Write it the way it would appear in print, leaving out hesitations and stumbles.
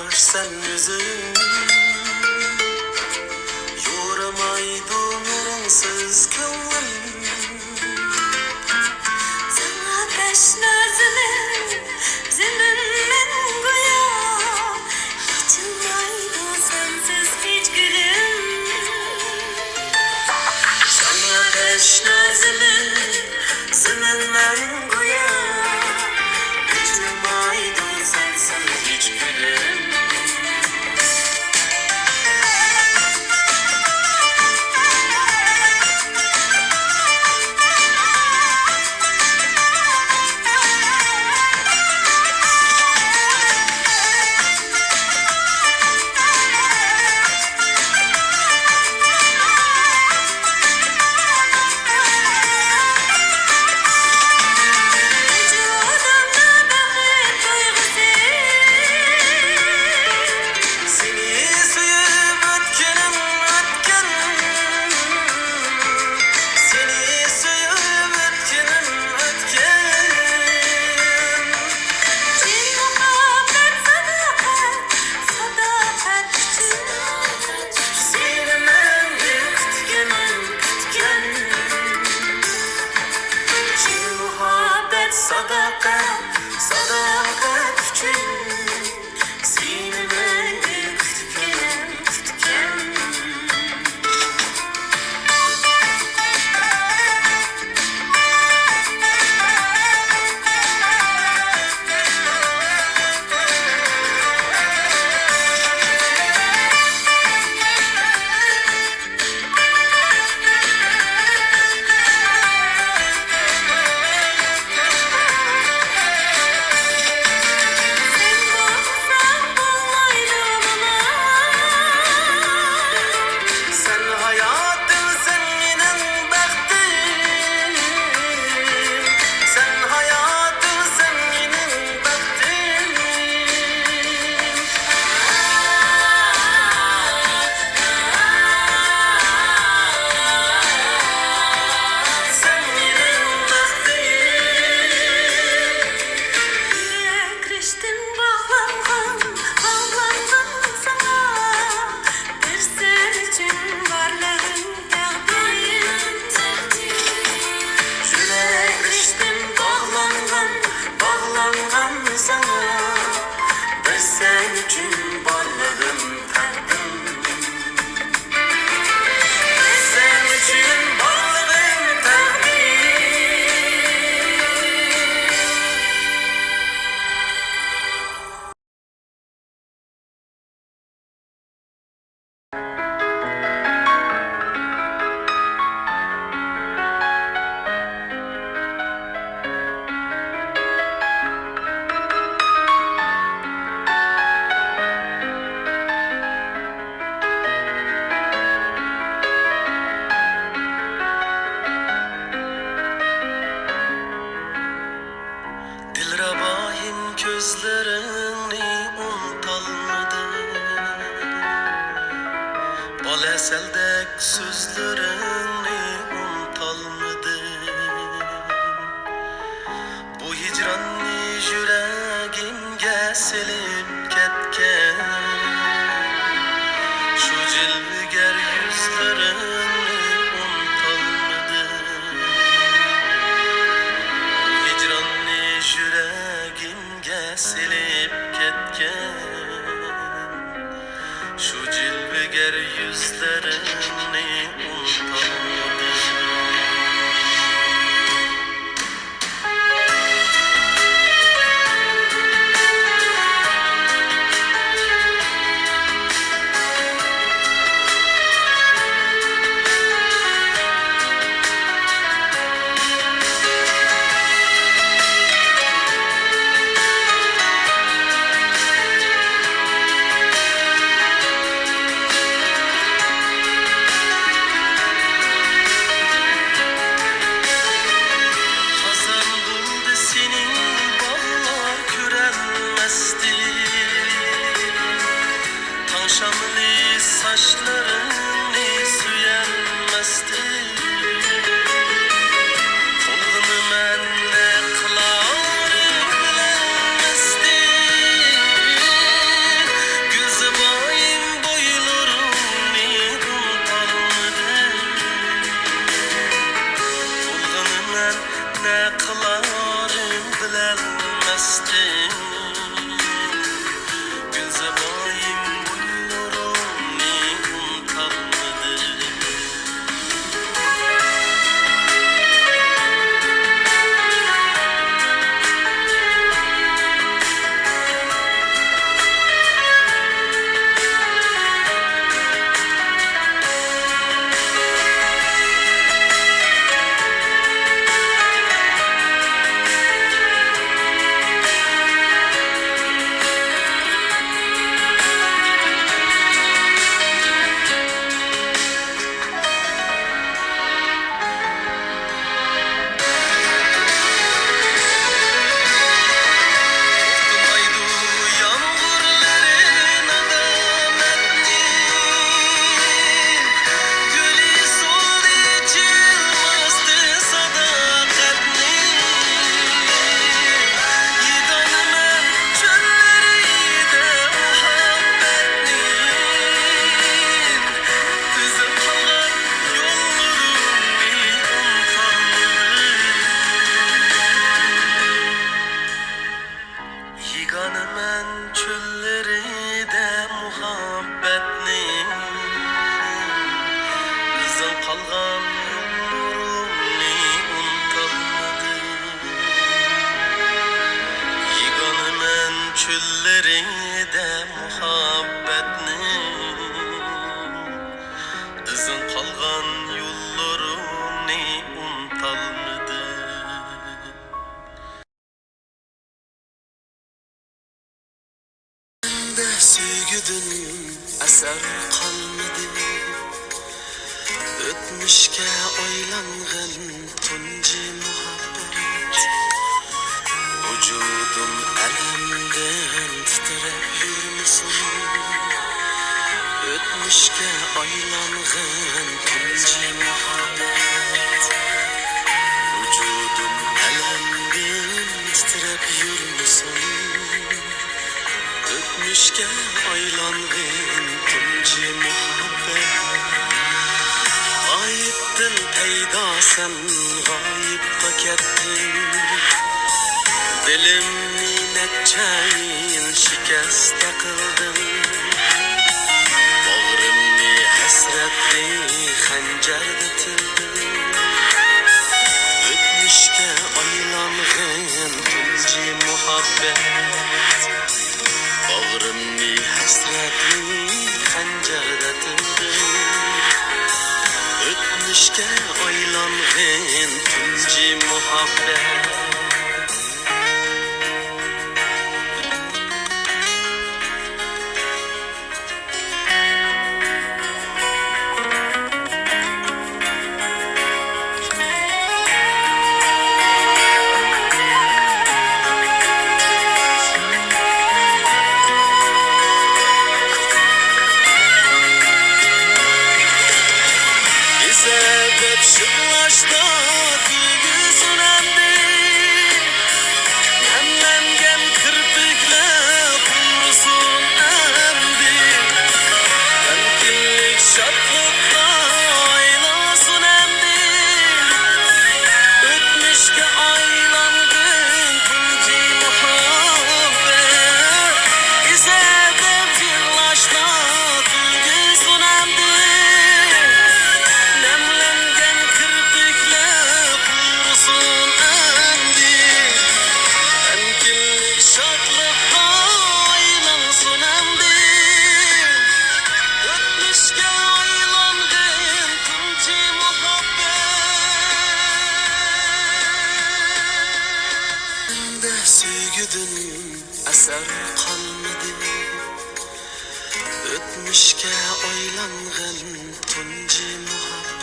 sen yüzün yo'ramaydi nuringsız ko'nglim Sana teşna zimin go'yo Yechilmaydi sensiz hech kunim Sana teşna zimin go'yo Yechilmaydi sensiz hech kunim Sadakat için seni ben kutken Sen hayatım, sen benim baktım. Sen hayatım, sen benim baktım. Sen benim baktım. Yürek riştim bağlangan sana Bir sen için varlığın takdir Yürek riştim bağlangan sana. Ben sen için varlığım taktım. Ben sen için varlığım taktım. Dilrabahim gözlerini unutalmadı. Bal eseldek sözlerini unutalmadı. Bu hicranni yüreğimge silip ketken şu cilviger yüzlerini unutalmadı. Hicranni yüreğimge silip ketken şu cilviger yüzlerini unutalmadı. ne kılarım bilemezdim. Gülzebayim boylarımı unutalmadı. Yiganımen çölleri de muhabbetnin bizden kalgan yollarını unutalmadı. Yiganımen çölleri de muhabbetnin bizden kalgan yollarını unutalmadı. Sevgiden eser kalmadı. Ötmüşke aylangan tunci muhabbet. Vücudum elemden titrep yürümüşsün. Ötmüşke aylangan tunci muhabbet. Vücudum elemden titrep yürümüşsün. Ötmüşke aylanğın tunci muhabbet. Gayiptin peyda sen gayipta kettin. Dilimni netçayin şikeste kıldın. Bağrımni hasretli hancarda tildin. Ötmüşke aylanğın tunci muhabbet. Bağrımni hasretli hancarda tildin. Ötmüşke aylanğın tunci muhabbet. Sebep şıklaşta duygusuna Sevgiden eser kalmadı. Ötmüşke aylanğın tunci muhabbet.